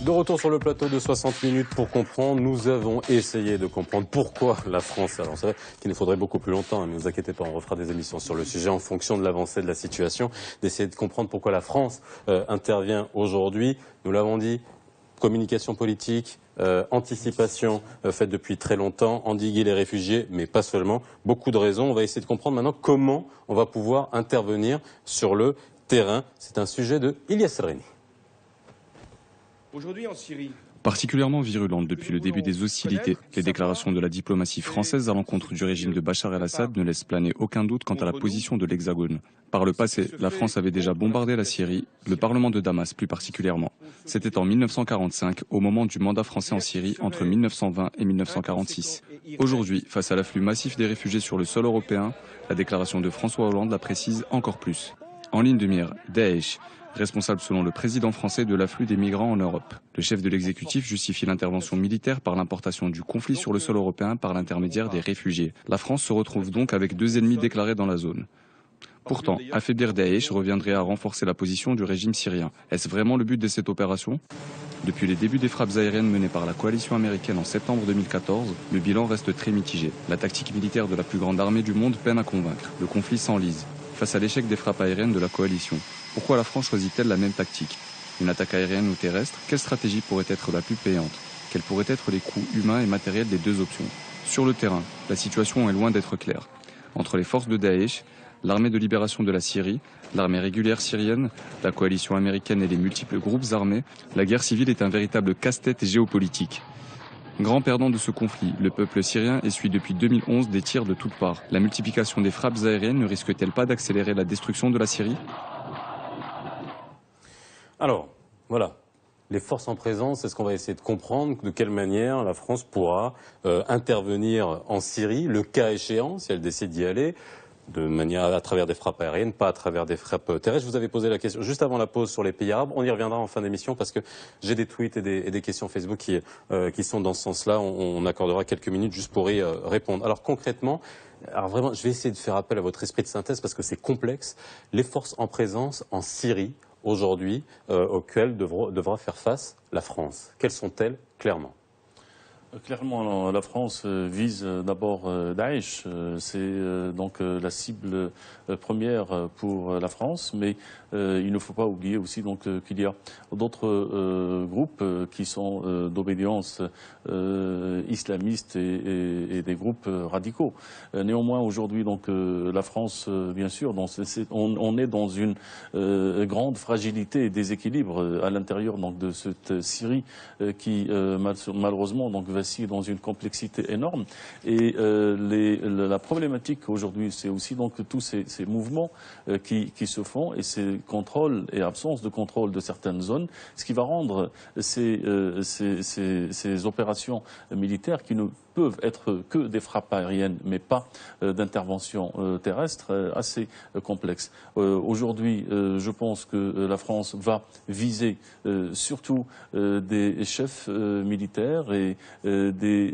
De retour sur le plateau de 60 minutes pour comprendre, nous avons essayé de comprendre pourquoi la France, alors c'est vrai qu'il nous faudrait beaucoup plus longtemps, ne vous inquiétez pas, on refera des émissions sur le sujet en fonction de l'avancée de la situation, d'essayer de comprendre pourquoi la France intervient aujourd'hui. Nous l'avons dit, communication politique, anticipation faite depuis très longtemps, endiguer les réfugiés, mais pas seulement, beaucoup de raisons. On va essayer de comprendre maintenant comment on va pouvoir intervenir sur le terrain. C'est un sujet de Ilyas Reni. Aujourd'hui en Syrie, particulièrement virulente depuis le début des hostilités, les déclarations de la diplomatie française à l'encontre du régime de Bachar el-Assad ne laissent planer aucun doute quant à la position de l'Hexagone. Par le passé, la France avait déjà bombardé la Syrie, le Parlement de Damas plus particulièrement. C'était en 1945, au moment du mandat français en Syrie entre 1920 et 1946. Aujourd'hui, face à l'afflux massif des réfugiés sur le sol européen, la déclaration de François Hollande la précise encore plus. En ligne de mire, Daesh, responsable selon le président français de l'afflux des migrants en Europe. Le chef de l'exécutif justifie l'intervention militaire par l'importation du conflit sur le sol européen par l'intermédiaire des réfugiés. La France se retrouve donc avec deux ennemis déclarés dans la zone. Pourtant, affaiblir Daesh reviendrait à renforcer la position du régime syrien. Est-ce vraiment le but de cette opération ? Depuis les débuts des frappes aériennes menées par la coalition américaine en septembre 2014, le bilan reste très mitigé. La tactique militaire de la plus grande armée du monde peine à convaincre. Le conflit s'enlise. Face à l'échec des frappes aériennes de la coalition, pourquoi la France choisit-elle la même tactique? Une attaque aérienne ou terrestre? Quelle stratégie pourrait être la plus payante? Quels pourraient être les coûts humains et matériels des deux options? Sur le terrain, la situation est loin d'être claire. Entre les forces de Daesh, l'armée de libération de la Syrie, l'armée régulière syrienne, la coalition américaine et les multiples groupes armés, la guerre civile est un véritable casse-tête géopolitique. Grand perdant de ce conflit, le peuple syrien essuie depuis 2011 des tirs de toutes parts. La multiplication des frappes aériennes ne risque-t-elle pas d'accélérer la destruction de la Syrie? Alors, voilà. Les forces en présence, c'est ce qu'on va essayer de comprendre, de quelle manière la France pourra intervenir en Syrie, le cas échéant, si elle décide d'y aller, de manière à travers des frappes aériennes, pas à travers des frappes terrestres. Je vous avais posé la question juste avant la pause sur les pays arabes. On y reviendra en fin d'émission parce que j'ai des tweets et des questions Facebook qui sont dans ce sens-là. On accordera quelques minutes juste pour y répondre. Alors concrètement, alors vraiment, je vais essayer de faire appel à votre esprit de synthèse parce que c'est complexe. Les forces en présence en Syrie aujourd'hui auxquelles devra faire face la France. Quelles sont-elles clairement ? Clairement, la France vise d'abord Daesh. C'est donc la cible première pour la France, mais il ne faut pas oublier aussi donc qu'il y a d'autres groupes qui sont d'obédience islamiste et des groupes radicaux. Néanmoins, aujourd'hui, donc la France, bien sûr, on est dans une grande fragilité et déséquilibre à l'intérieur donc de cette Syrie qui malheureusement donc vacille dans une complexité énorme. Et la problématique aujourd'hui, c'est aussi donc tous ces mouvements qui se font et ces contrôles et absence de contrôle de certaines zones, ce qui va rendre ces opérations militaires qui ne peuvent être que des frappes aériennes, mais pas d'intervention terrestre, assez complexes. Aujourd'hui, je pense que la France va viser surtout des chefs militaires et des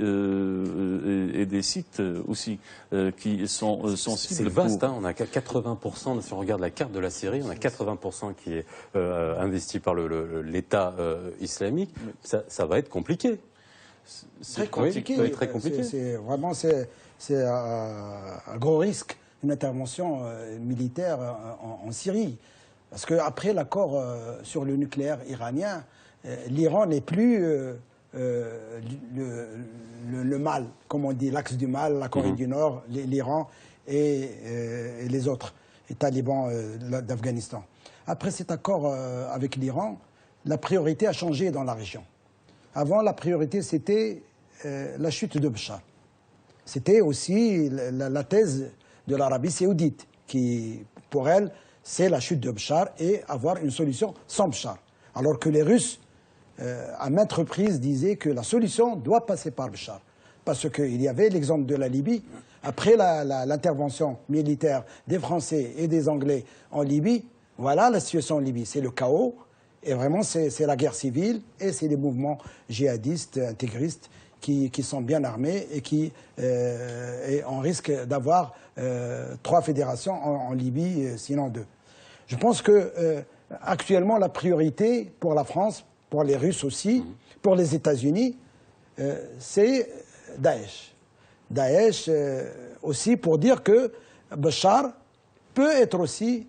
sites aussi qui sont sensibles. C'est vaste, hein, on a 80%, si on regarde la carte de la Syrie, on a 80% qui est investi par l'État islamique. Ça va être compliqué. Très compliqué. Oui, très compliqué. C'est vraiment un gros risque, une intervention militaire en Syrie. Parce qu'après l'accord sur le nucléaire iranien, l'Iran n'est plus le mal, comme on dit, l'axe du mal, la Corée du Nord, l'Iran et les autres, les talibans d'Afghanistan. Après cet accord avec l'Iran, la priorité a changé dans la région. Avant, la priorité, c'était la chute de Bachar. C'était aussi la thèse de l'Arabie saoudite, qui, pour elle, c'est la chute de Bachar et avoir une solution sans Bachar. Alors que les Russes, à maintes reprises, disaient que la solution doit passer par Bachar. Parce qu'il y avait l'exemple de la Libye. Après l'intervention militaire des Français et des Anglais en Libye, voilà la situation en Libye. C'est le chaos. Et vraiment, c'est la guerre civile et c'est les mouvements djihadistes, intégristes qui sont bien armés et on risque d'avoir 3 fédérations en Libye, sinon 2. Je pense que actuellement, la priorité pour la France, pour les Russes aussi, pour les États-Unis, c'est Daesh. Daesh aussi pour dire que Bachar peut être aussi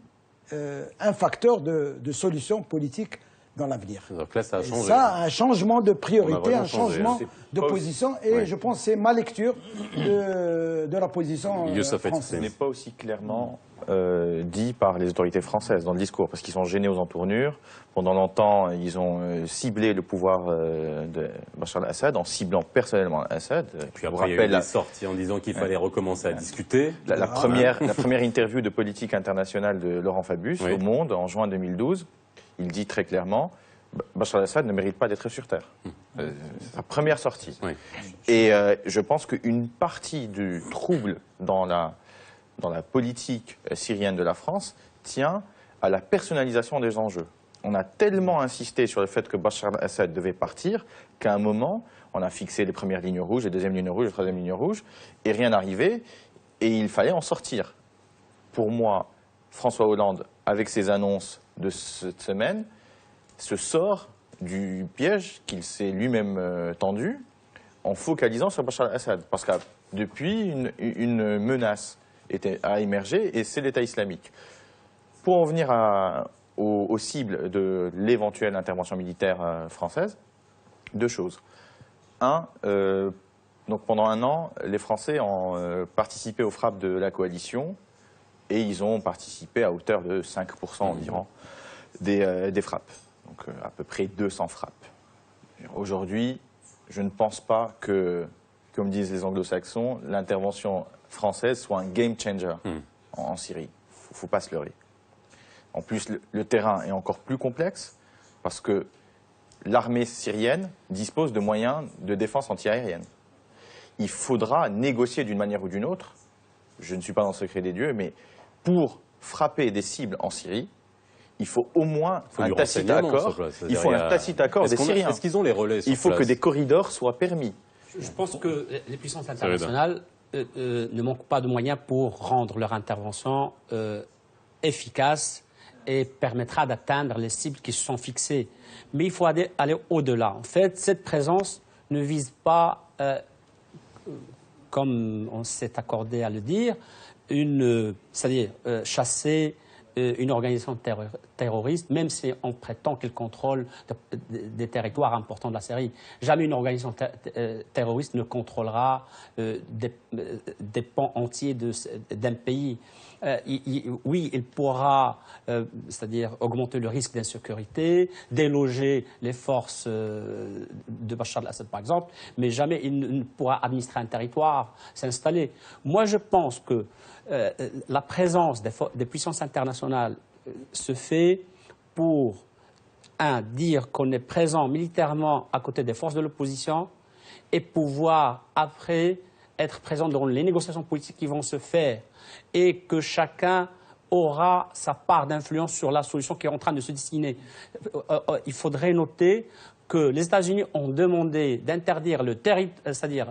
un facteur de solution politique dans l'avenir. Donc là, ça a changé. Ça, un changement de priorité, un changement changé. de position, et je pense que c'est ma lecture de la position française. Ce n'est pas aussi clairement dit par les autorités françaises dans le discours, parce qu'ils sont gênés aux entournures. Pendant longtemps, ils ont ciblé le pouvoir de Bachar al-Assad en ciblant personnellement Assad. Puis après, il y a eu des sorties en disant qu'il fallait recommencer à discuter. La première interview de politique internationale de Laurent Fabius au Monde en juin 2012, il dit très clairement Bachar al-Assad ne mérite pas d'être sur Terre. C'est sa première sortie. Oui. Et je pense qu'une partie du trouble dans la politique syrienne de la France tient à la personnalisation des enjeux. On a tellement insisté sur le fait que Bachar al-Assad devait partir qu'à un moment, on a fixé les premières lignes rouges, les deuxièmes lignes rouges, les troisièmes lignes rouges, et rien n'arrivait, et il fallait en sortir. Pour moi, François Hollande, avec ses annonces de cette semaine, se sort du piège qu'il s'est lui-même tendu en focalisant sur Bachar al-Assad. Parce que depuis, une menace a émergé, et c'est l'État islamique. Pour en venir aux cibles de l'éventuelle intervention militaire française, deux choses. Un, donc pendant un an, les Français ont participé aux frappes de la coalition, et ils ont participé à hauteur de 5% environ des frappes. Donc à peu près 200 frappes. Aujourd'hui, je ne pense pas que, comme disent les anglo-saxons, l'intervention française soit un game changer en Syrie. Il ne faut pas se leurrer. En plus, le terrain est encore plus complexe parce que l'armée syrienne dispose de moyens de défense antiaérienne. Il faudra négocier d'une manière ou d'une autre, je ne suis pas dans le secret des dieux, mais pour frapper des cibles en Syrie, il faut au moins un tacite accord. Il faut un tacite accord des Syriens. Est-ce qu'ils ont les relais sur Il faut place que des corridors soient permis. Je pense que les puissances internationales ne manquent pas de moyens pour rendre leur intervention efficace et permettra d'atteindre les cibles qui se sont fixées. Mais il faut aller au-delà. En fait, cette présence ne vise pas, comme on s'est accordé à le dire, c'est-à-dire chasser une organisation terroriste, même si on prétend qu'elle contrôle des territoires importants de la Syrie. Jamais une organisation terroriste ne contrôlera des pans entiers d'un pays. Oui, il pourra, c'est-à-dire augmenter le risque d'insécurité, déloger les forces de Bachar al-Assad, par exemple, mais jamais il ne pourra administrer un territoire, s'installer. Moi, je pense que la présence des puissances internationales se fait pour, dire qu'on est présent militairement à côté des forces de l'opposition et pouvoir, après, être présent dans les négociations politiques qui vont se faire et que chacun aura sa part d'influence sur la solution qui est en train de se dessiner. Il faudrait noter que les États-Unis ont demandé d'interdire c'est-à-dire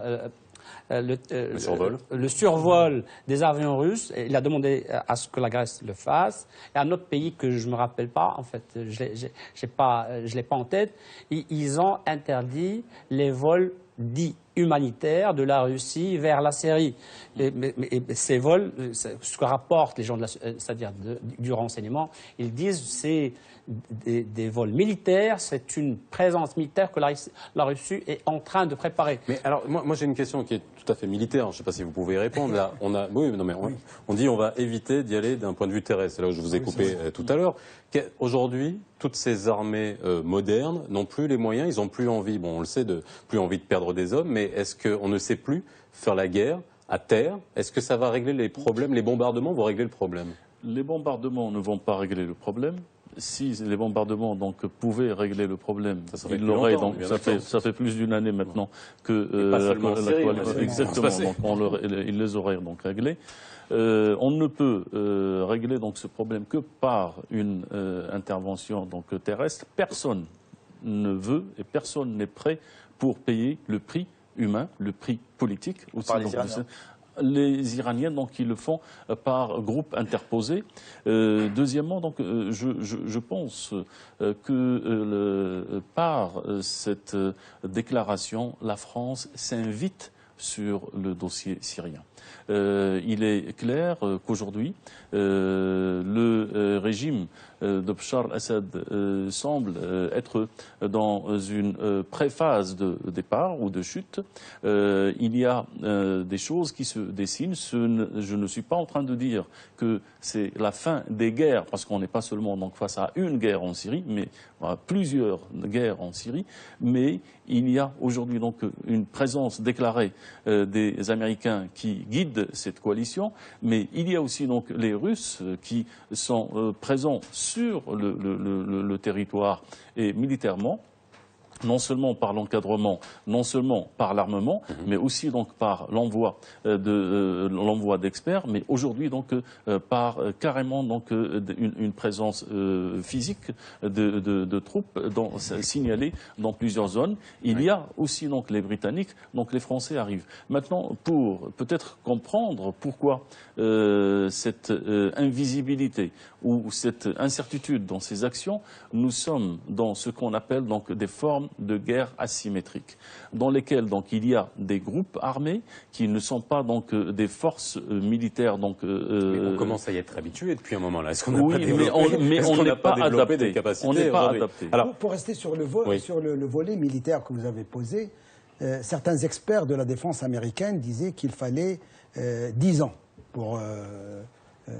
le survol des avions russes. Il a demandé à ce que la Grèce le fasse. Et un autre pays que je ne me rappelle pas, en fait, je ne l'ai pas en tête, ils ont interdit les vols dits humanitaires de la Russie vers la Syrie. Mais ces vols, ce que rapportent les gens c'est-à-dire du renseignement, ils disent c'est des vols militaires, c'est une présence militaire que la Russie est en train de préparer. Mais alors, moi j'ai une question qui est tout à fait militaire, je ne sais pas si vous pouvez y répondre. Là, on dit on va éviter d'y aller d'un point de vue terrestre, c'est là où je vous ai coupé tout à l'heure. Aujourd'hui, toutes ces armées modernes n'ont plus les moyens, ils n'ont plus envie, on le sait, plus envie de perdre des hommes, mais est-ce qu'on ne sait plus faire la guerre à terre? Est-ce que ça va régler les problèmes? Les bombardements vont régler le problème? Les bombardements ne vont pas régler le problème. Si les bombardements pouvaient régler le problème, ils l'auraient. Donc ça fait plus d'une année maintenant que exactement. Donc ils les auraient donc réglés. On ne peut régler donc ce problème que par une intervention donc terrestre. Personne ne veut et personne n'est prêt pour payer le prix humain, le prix politique. les Iraniens, donc, ils le font par groupe interposé. Deuxièmement, donc, je pense que par cette déclaration, la France s'invite sur le dossier syrien. Il est clair qu'aujourd'hui, le régime de Bachar al-Assad semble être dans une préphase de départ ou de chute. Il y a des choses qui se dessinent. Je ne suis pas en train de dire que c'est la fin des guerres, parce qu'on n'est pas seulement donc face à une guerre en Syrie, mais à plusieurs guerres en Syrie. Mais il y a aujourd'hui donc une présence déclarée des Américains qui guident cette coalition, mais il y a aussi donc les Russes qui sont présents sur le territoire et militairement, non seulement par l'encadrement, non seulement par l'armement, mais aussi donc par l'envoi d'experts, mais aujourd'hui donc par carrément donc une présence physique de troupes signalées dans plusieurs zones. Il y a aussi donc les Britanniques, donc les Français arrivent. Maintenant, pour peut-être comprendre pourquoi cette invisibilité ou cette incertitude dans ces actions, nous sommes dans ce qu'on appelle donc des formes de guerre asymétriques, dans lesquelles donc il y a des groupes armés qui ne sont pas donc des forces militaires donc. Mais on commence à y être habitué depuis un moment là. Est-ce qu'on n'a Oui, pas développé, mais on n'est pas adapté. des capacités On n'est pas aujourd'hui adapté. Alors, Pour rester sur le volet militaire que vous avez posé, certains experts de la défense américaine disaient qu'il fallait 10 ans pour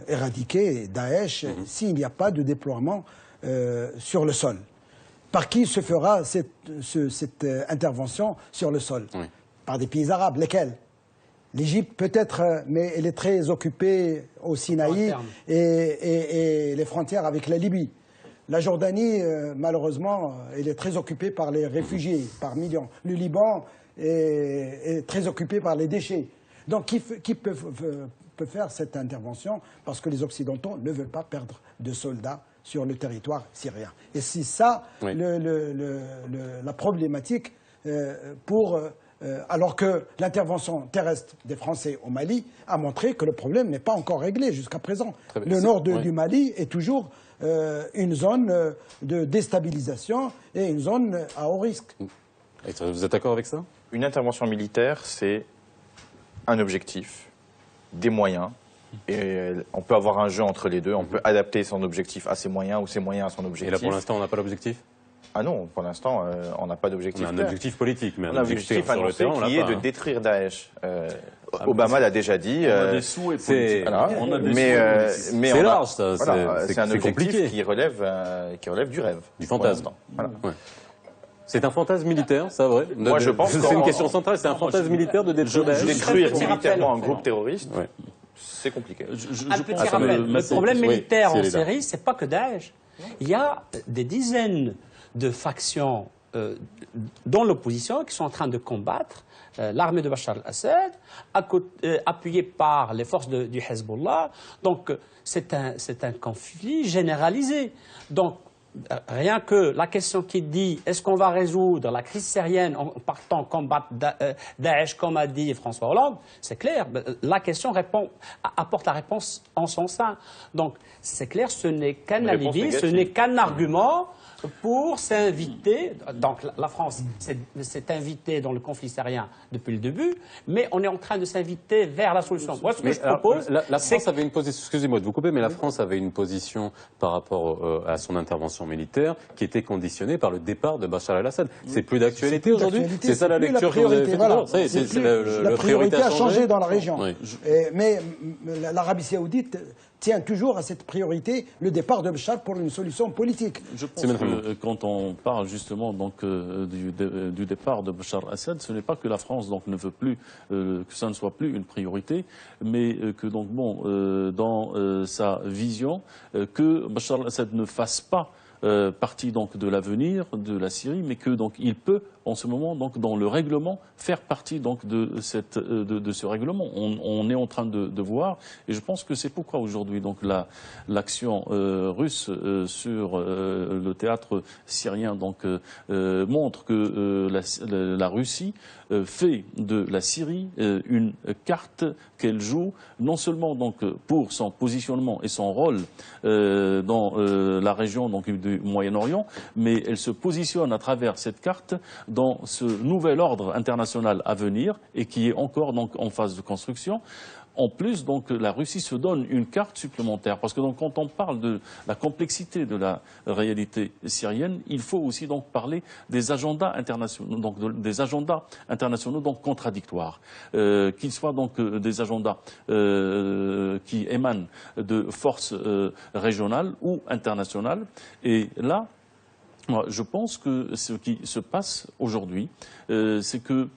éradiquer Daesh s'il n'y a pas de déploiement sur le sol. Par qui se fera cette intervention sur le sol? Par des pays arabes. Lesquels? L'Égypte peut-être, mais elle est très occupée au Sinaï et les frontières avec la Libye. La Jordanie, malheureusement, elle est très occupée par les réfugiés, par millions. Le Liban est très occupé par les déchets. Donc qui peut faire cette intervention? Parce que les Occidentaux ne veulent pas perdre de soldats sur le territoire syrien. Et c'est ça la problématique alors que l'intervention terrestre des Français au Mali a montré que le problème n'est pas encore réglé jusqu'à présent. Le nord du Mali est toujours une zone de déstabilisation et une zone à haut risque. vous êtes d'accord avec ça? Une intervention militaire, c'est un objectif, des moyens. Et on peut avoir un jeu entre les deux, on peut adapter son objectif à ses moyens ou ses moyens à son objectif. Et là, pour l'instant, on n'a pas l'objectif? Ah non, pour l'instant, on n'a pas d'objectif. On a un objectif politique, mais on a un objectif sur le terrain, on l'a qui est pas, de détruire Daesh. Obama l'a déjà dit. On a des souhaits politiques. Voilà. On a des mais c'est large, ça. Voilà, c'est un objectif compliqué. qui relève du rêve. Du fantasme. Voilà. Ouais. C'est un fantasme militaire, ça, vrai? Moi, je pense c'est une question centrale, c'est un fantasme militaire de détruire Daesh. Détruire militairement un groupe terroriste, Ouais. c'est compliqué. Un petit rappel. Le problème militaire en Syrie, c'est pas que Daesh. Il y a des dizaines de factions dans l'opposition qui sont en train de combattre l'armée de Bachar al-Assad, appuyée par les forces du Hezbollah. Donc, c'est un conflit généralisé. Donc, rien que la question qui dit est-ce qu'on va résoudre la crise syrienne en partant combattre Daesh, comme a dit François Hollande, c'est clair. La question apporte la réponse en son sein. Donc, c'est clair, ce n'est qu'un alibi, ce n'est qu'un argument pour s'inviter. Donc, la France s'est invitée dans le conflit syrien depuis le début, mais on est en train de s'inviter vers la solution. Moi, ce que je propose, la France avait une position, excusez-moi de vous couper, mais la France avait une position par rapport à son intervention militaire qui était conditionnée par le départ de Bachar el-Assad. C'est plus d'actualité aujourd'hui? C'est ça la lecture que vous avez faite? Voilà. La priorité a changé dans la région. Oui. Mais l'Arabie Saoudite tient toujours à cette priorité, le départ de Bachar pour une solution politique. Je pense que quand on parle justement donc, du départ de Bachar al-Assad, ce n'est pas que la France donc, ne veut plus que ça ne soit plus une priorité, mais que donc, bon, dans sa vision, que Bachar al-Assad ne fasse pas partie donc de l'avenir de la Syrie, mais que donc il peut en ce moment donc dans le règlement faire partie donc de ce règlement. On est en train de voir, et je pense que c'est pourquoi aujourd'hui donc l'action russe sur le théâtre syrien donc montre que la Russie fait de la Syrie une carte qu'elle joue non seulement donc pour son positionnement et son rôle dans la région donc du Moyen-Orient, mais elle se positionne à travers cette carte dans ce nouvel ordre international à venir et qui est encore donc en phase de construction. En plus, donc, la Russie se donne une carte supplémentaire, parce que donc, quand on parle de la complexité de la réalité syrienne, il faut aussi donc parler des agendas internationaux, donc contradictoires, qu'ils soient donc des agendas qui émanent de forces régionales ou internationales. Et là, moi, je pense que ce qui se passe aujourd'hui, c'est que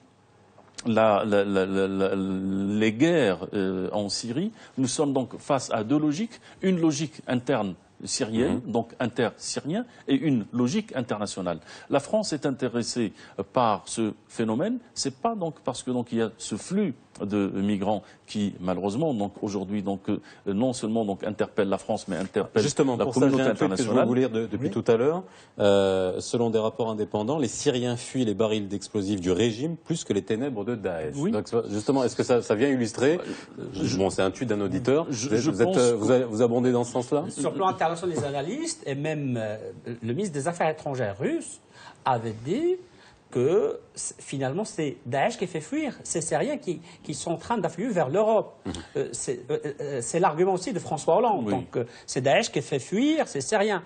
les guerres en Syrie, nous sommes donc face à deux logiques, une logique interne syrienne, donc inter-syrien, et une logique internationale. La France est intéressée par ce phénomène, c'est pas donc parce que donc il y a ce flux de migrants qui malheureusement donc aujourd'hui donc non seulement donc interpelle la France mais interpelle justement la pour communauté ça, j'ai un truc que je veux vous lire depuis tout à l'heure. Selon des rapports indépendants, les Syriens fuient les barils d'explosifs du régime plus que les ténèbres de Daesh. Oui. Donc justement, est-ce que ça vient illustrer bon, c'est un tweet d'un auditeur. Vous abondez dans ce sens-là? Sur le plan international, les analystes et même le ministre des Affaires étrangères russe avait dit que finalement c'est Daesh qui fait fuir ces Syriens qui sont en train d'affluer vers l'Europe. C'est l'argument aussi de François Hollande. Oui. Donc c'est Daesh qui fait fuir ces Syriens.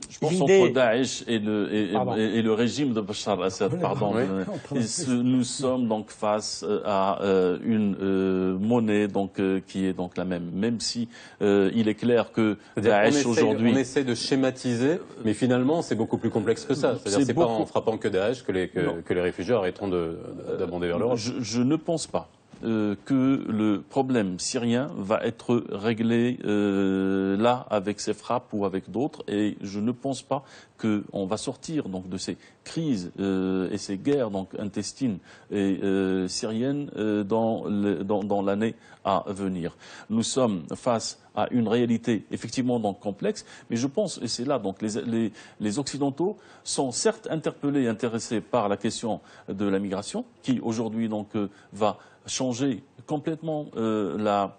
Je pense entre Daesh et le régime de Bachar al-Assad, pardon. Nous sommes donc face à une monnaie donc qui est donc la même. Même si il est clair que Daesh aujourd'hui, on essaie de schématiser, mais finalement c'est beaucoup plus complexe que ça. C'est-à-dire c'est pas en frappant que Daesh que les réfugiés arrêteront d'abonder vers l'Europe. Je ne pense pas que le problème syrien va être réglé là avec ces frappes ou avec d'autres, et je ne pense pas qu'on va sortir donc de ces crises et ces guerres donc intestines et syriennes dans l'année à venir. Nous sommes face à une réalité effectivement donc complexe, mais je pense, et c'est là donc les Occidentaux sont certes interpellés, intéressés par la question de la migration, qui aujourd'hui donc va changer complètement la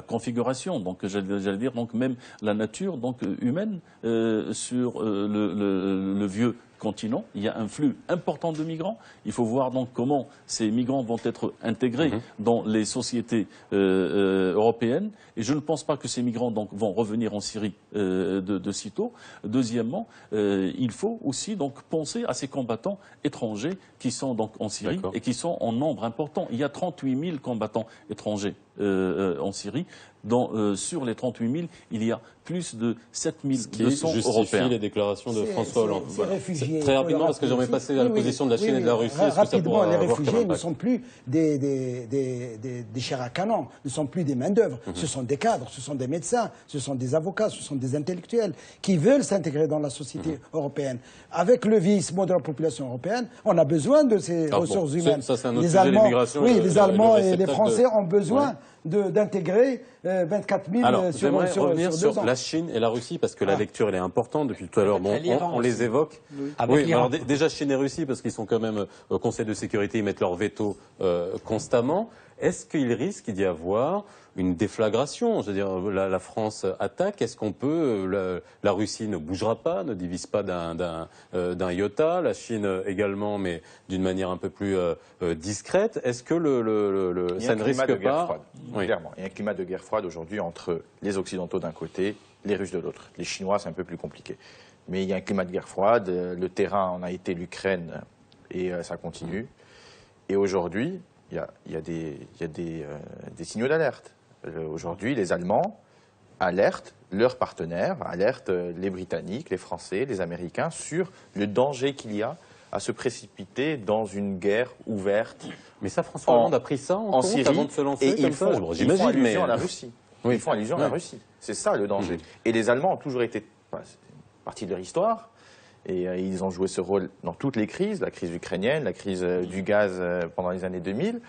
configuration, donc j'allais dire donc même la nature donc humaine sur le vieux continent. Il y a un flux important de migrants. Il faut voir donc comment ces migrants vont être intégrés dans les sociétés européennes. Et je ne pense pas que ces migrants donc vont revenir en Syrie de sitôt. Deuxièmement, il faut aussi donc penser à ces combattants étrangers qui sont donc en Syrie et qui sont en nombre important. Il y a 38 000 combattants étrangers en Syrie. Sur les 38 000, il y a plus de 7 200 Européens. Les déclarations de François Hollande. Réfugiés, très rapidement, parce que j'aimerais passer à la position de la Chine et de la Russie. Rapidement, les réfugiés ne sont plus des chairs à canon, ne sont plus des main-d'œuvre. Ce sont des cadres, ce sont des médecins, ce sont des avocats, ce sont des intellectuels qui veulent s'intégrer dans la société européenne. Avec le vieillissement de la population européenne, on a besoin de ces ressources humaines. Ça, c'est un autre sujet, l'immigration. Oui, les Allemands et les Français ont besoin d'intégrer 24 000 Alors, sur j'aimerais revenir 2 sur ans. la Chine et la Russie, parce que la lecture, elle est importante depuis tout à l'heure. Bon, on les évoque. Oui, alors déjà Chine et Russie, parce qu'ils sont quand même au Conseil de sécurité, ils mettent leur veto constamment. Est-ce qu'il risque d'y avoir une déflagration? Je veux dire, la France attaque. Est-ce qu'on peut... la Russie ne bougera pas, ne divise pas d'un iota. La Chine également, mais d'une manière un peu plus discrète. Est-ce que ça ne risque pas... Clairement, il y a un climat de guerre froide aujourd'hui entre les Occidentaux d'un côté, les Russes de l'autre. Les Chinois, c'est un peu plus compliqué. Mais il y a un climat de guerre froide. Le terrain en a été l'Ukraine et ça continue. Et aujourd'hui, il y a des signaux d'alerte. Aujourd'hui, les Allemands alertent leurs partenaires, alertent les Britanniques, les Français, les Américains sur le danger qu'il y a à se précipiter dans une guerre ouverte. Mais ça, François Hollande a pris ça en compte Syrie, avant de se lancer et comme ça. Ils font allusion à la Russie. Oui. Ils font allusion à la Russie. C'est ça le danger. Et les Allemands ont toujours été partie de leur histoire. Et ils ont joué ce rôle dans toutes les crises, la crise ukrainienne, la crise du gaz pendant les années 2000.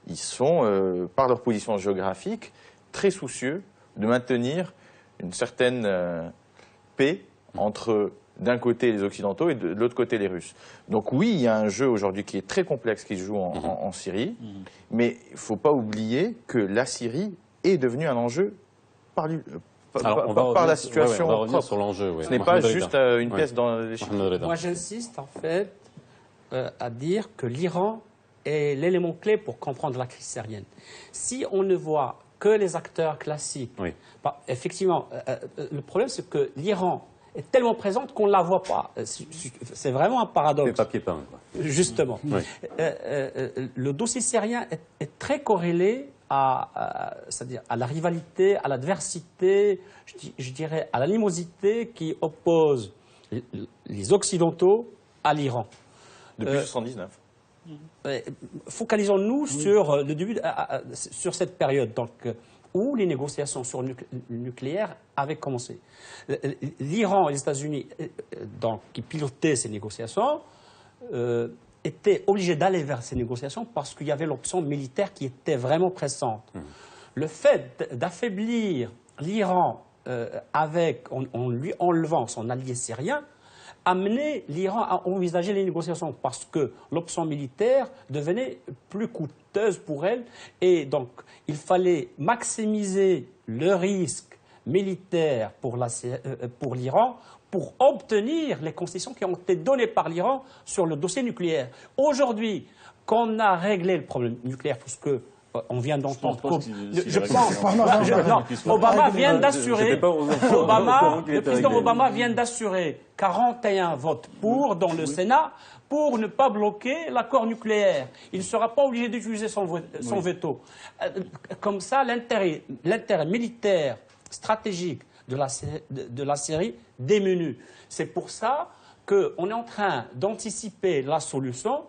Ils sont, par leur position géographique, très soucieux de maintenir une certaine paix entre, d'un côté, les Occidentaux et de l'autre côté, les Russes. Donc oui, il y a un jeu aujourd'hui qui est très complexe qui se joue en Syrie, mais il ne faut pas oublier que la Syrie est devenue un enjeu par la situation on va revenir propre. sur l'enjeu. Ce n'est pas juste une pièce dans l'échiquier. Moi, j'insiste en fait à dire que l'Iran est l'élément clé pour comprendre la crise syrienne. Si on ne voit que les acteurs classiques, effectivement, le problème c'est que l'Iran est tellement présente qu'on ne la voit pas. C'est vraiment un paradoxe. Les papiers peints. Justement. Oui. Le dossier syrien est très corrélé c'est-à-dire à la rivalité, à l'adversité, je dirais à l'animosité qui oppose les Occidentaux à l'Iran. Depuis 1979. Focalisons-nous sur le début, sur cette période donc, où les négociations sur le nucléaire avaient commencé. L'Iran et les États-Unis, qui pilotaient ces négociations, étaient obligés d'aller vers ces négociations parce qu'il y avait l'option militaire qui était vraiment pressante. Le fait d'affaiblir l'Iran en lui enlevant son allié syrien amenait l'Iran à envisager les négociations parce que l'option militaire devenait plus coûteuse pour elle et donc il fallait maximiser le risque militaire pour l'Iran pour obtenir les concessions qui ont été données par l'Iran sur le dossier nucléaire. Aujourd'hui, qu'on a réglé le problème nucléaire, puisque on vient d'entendre. Obama vient d'assurer. Le président Obama vient d'assurer 41 votes pour dans le Sénat pour ne pas bloquer l'accord nucléaire. Il ne sera pas obligé d'utiliser son veto. Comme ça, l'intérêt militaire stratégique de la Syrie diminue. C'est pour ça qu'on est en train d'anticiper la solution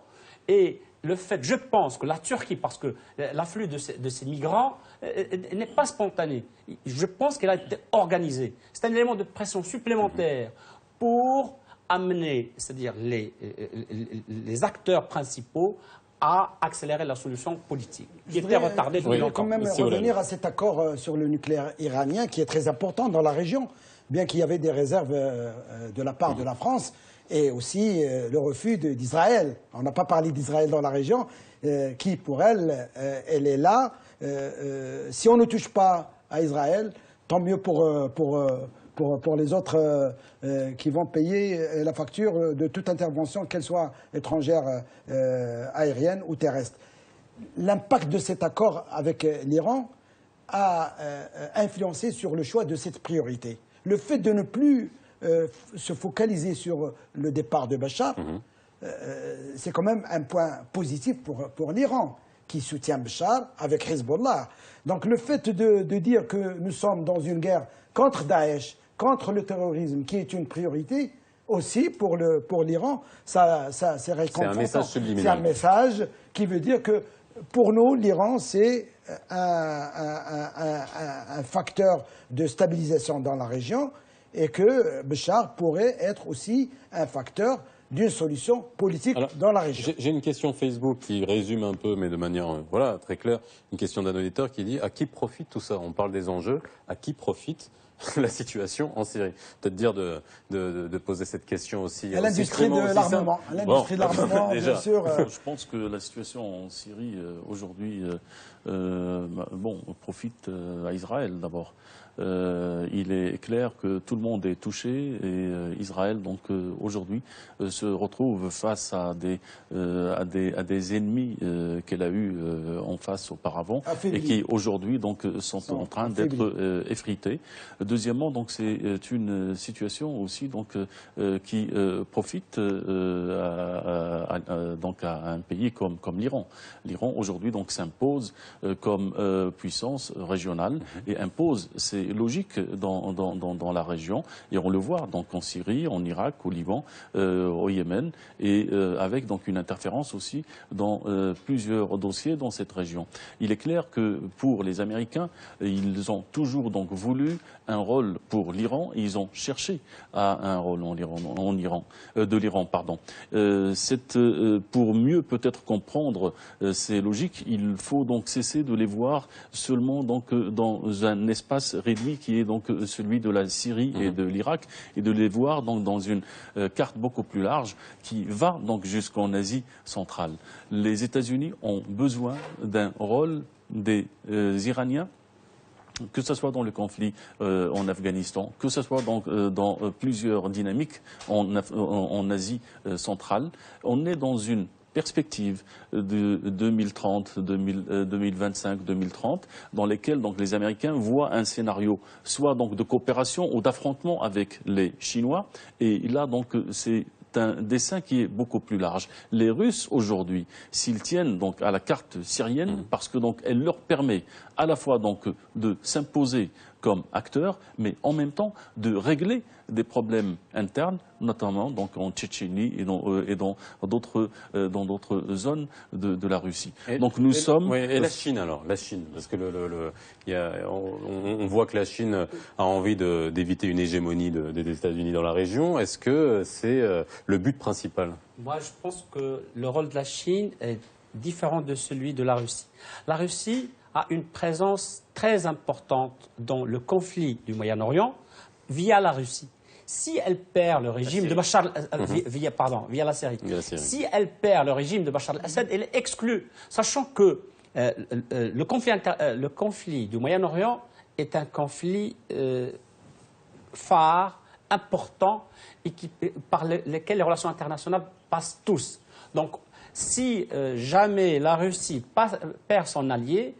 et le fait, je pense que la Turquie, parce que l'afflux de ces migrants n'est pas spontané, je pense qu'elle a été organisée. C'est un élément de pression supplémentaire pour amener, c'est-à-dire les acteurs principaux à accélérer la solution politique, qui était retardée depuis longtemps. Je voudrais quand même revenir à cet accord sur le nucléaire iranien, qui est très important dans la région, bien qu'il y avait des réserves de la part de la France, et aussi le refus d'Israël. On n'a pas parlé d'Israël dans la région, qui pour elle, elle est là. Si on ne touche pas à Israël, tant mieux pour les autres qui vont payer la facture de toute intervention, qu'elle soit étrangère, aérienne ou terrestre. L'impact de cet accord avec l'Iran a influencé sur le choix de cette priorité. Le fait de ne plus se focaliser sur le départ de Bachar, c'est quand même un point positif pour l'Iran, qui soutient Bachar avec Hezbollah. Donc le fait de dire que nous sommes dans une guerre contre Daesh, contre le terrorisme, qui est une priorité, aussi pour l'Iran, ça c'est réconfortant. C'est un message subliminal. C'est un message qui veut dire que pour nous, l'Iran, c'est un facteur de stabilisation dans la région et que Bachar pourrait être aussi un facteur d'une solution politique dans la région. J'ai une question Facebook qui résume un peu, mais de manière très claire, une question d'un auditeur qui dit « À qui profite tout ça ?» On parle des enjeux, à qui profite la situation en Syrie? Peut-être dire de poser cette question aussi. À l'industrie de l'armement. À l'industrie de l'armement, bien sûr. Je pense que la situation en Syrie aujourd'hui profite à Israël d'abord. Il est clair que tout le monde est touché et Israël donc aujourd'hui se retrouve face à des ennemis qu'elle a eu en face auparavant et qui aujourd'hui donc sont en train d'être effrités. Deuxièmement, donc c'est une situation aussi donc qui profite donc à un pays comme l'Iran. L'Iran aujourd'hui donc s'impose comme puissance régionale et impose ses logique dans la région. Et on le voit donc en Syrie, en Irak, au Liban, au Yémen, et avec donc une interférence aussi dans plusieurs dossiers dans cette région. Il est clair que pour les Américains, ils ont toujours donc voulu un rôle pour l'Iran, et ils ont cherché à un rôle de l'Iran, pardon. Pour mieux peut-être comprendre ces logiques, il faut donc cesser de les voir seulement donc dans un espace réduit qui est donc celui de la Syrie et de l'Irak, et de les voir donc dans une carte beaucoup plus large qui va donc jusqu'en Asie centrale. Les États-Unis ont besoin d'un rôle des Iraniens, que ce soit dans le conflit en Afghanistan, que ce soit dans plusieurs dynamiques en Asie centrale. On est dans une perspective de 2030, 2025, 2030, dans lesquelles donc les Américains voient un scénario soit donc de coopération ou d'affrontement avec les Chinois. Et là donc c'est un dessin qui est beaucoup plus large. Les Russes aujourd'hui, s'ils tiennent donc à la carte syrienne, parce que donc elle leur permet à la fois donc de s'imposer comme acteurs, mais en même temps de régler des problèmes internes, notamment donc en Tchétchénie et dans d'autres zones de la Russie. Donc nous sommes. Oui, et la Chine alors, la Chine, parce que on voit que la Chine a envie d'éviter une hégémonie des États-Unis dans la région. Est-ce que c'est le but principal? Moi, je pense que le rôle de la Chine est différent de celui de la Russie. La Russie a une présence très importante dans le conflit du Moyen-Orient via la Russie. Si elle perd le régime de Bachar via la Syrie. Si elle perd le régime de Bachar al-Assad, elle est exclue, sachant que le conflit du Moyen-Orient est un conflit phare, important, et par lequel les relations internationales passent tous. Donc, si jamais la Russie perd son allié,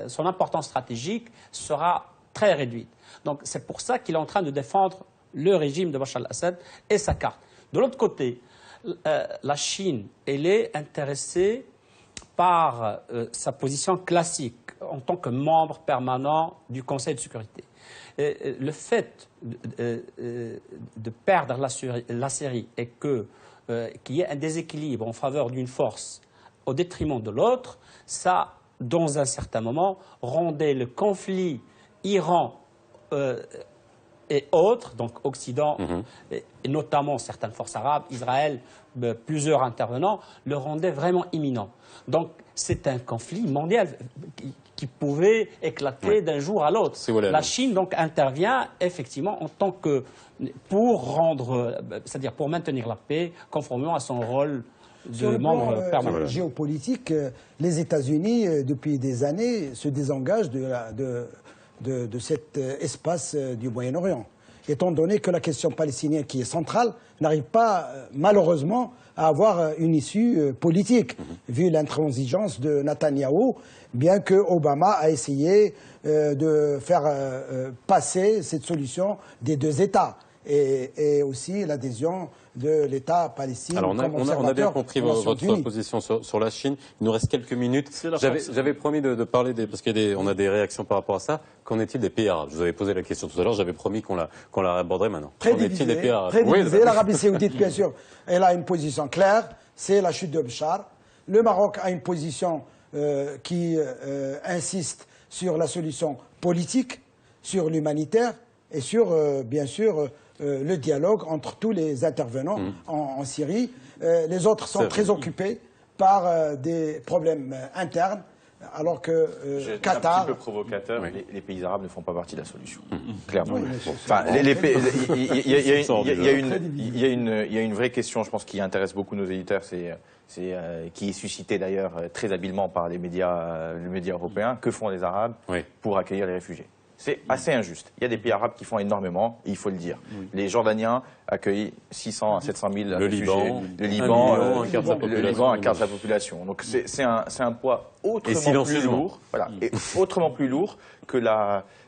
son importance stratégique sera très réduite. Donc c'est pour ça qu'il est en train de défendre le régime de Bachar al-Assad et sa carte. De l'autre côté, la Chine, elle est intéressée par sa position classique en tant que membre permanent du Conseil de sécurité. Le fait de perdre la Syrie et qu'il y ait un déséquilibre en faveur d'une force au détriment de l'autre, ça, dans un certain moment, rendait le conflit Iran et autres, donc Occident, et notamment certaines forces arabes, Israël, plusieurs intervenants, le rendaient vraiment imminent. Donc c'est un conflit mondial qui pouvait éclater d'un jour à l'autre. La Chine donc intervient effectivement en tant que c'est-à-dire pour maintenir la paix, conformément à son rôle de membre permanent. Géopolitique, les États-Unis, depuis des années, se désengagent de cet espace du Moyen-Orient. Étant donné que la question palestinienne, qui est centrale, n'arrive pas, malheureusement, à avoir une issue politique, vu l'intransigeance de Netanyahou, bien que Obama a essayé de faire passer cette solution des deux États, et aussi l'adhésion de l'État palestinien. Alors on a bien compris votre position sur la Chine. Il nous reste quelques minutes. J'avais promis de parler parce qu'on a des réactions par rapport à ça. Qu'en est-il des pays arabes? Je vous avais posé la question tout à l'heure, j'avais promis qu'on la aborderait maintenant. Très divisé, des pays arabes? Très divisé. L'Arabie saoudite, bien sûr, elle a une position claire, c'est la chute de Bachar. Le Maroc a une position qui insiste sur la solution politique, sur l'humanitaire et sur, bien sûr, le dialogue entre tous les intervenants en Syrie. Les autres sont très occupés par des problèmes internes, alors que Qatar... Un petit peu provocateur, les pays arabes ne font pas partie de la solution, clairement. Enfin, il y a une vraie question, je pense, qui intéresse beaucoup nos éditeurs, qui est suscitée d'ailleurs très habilement par les médias européens. Que font les Arabes pour accueillir les réfugiés? C'est assez injuste. Il y a des pays arabes qui font énormément, et il faut le dire. Les Jordaniens accueillent 600 à 700 000 réfugiés. Le Liban, un quart de la population. Donc c'est un poids autrement plus lourd. Voilà, et autrement plus lourd que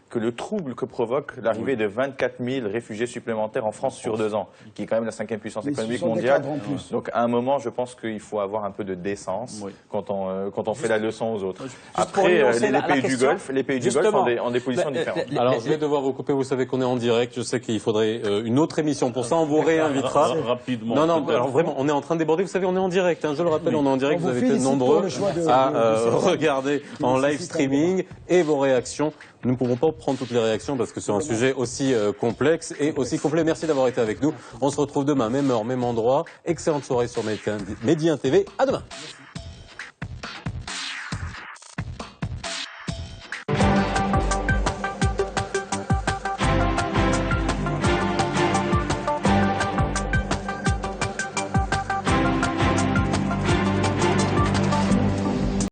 que le trouble que provoque l'arrivée de 24 000 réfugiés supplémentaires en France sur 2 ans, qui est quand même la 5e puissance économique mondiale. Donc à un moment, je pense qu'il faut avoir un peu de décence quand on fait la leçon aux autres. Après, les pays du Golfe ont des positions différentes. Alors je vais devoir vous couper, vous savez qu'on est en direct, je sais qu'il faudrait une autre émission pour ça, on vous réinvitera. Rapidement. Non, alors vraiment, on est en train de déborder, vous savez, on est en direct, je le rappelle, on est en direct, vous avez été nombreux à regarder en live streaming et vos réactions. Nous ne pouvons pas prendre toutes les réactions parce que c'est un sujet aussi complexe et aussi complet. Merci d'avoir été avec nous. On se retrouve demain, même heure, même endroit. Excellente soirée sur Média TV. À demain. Merci.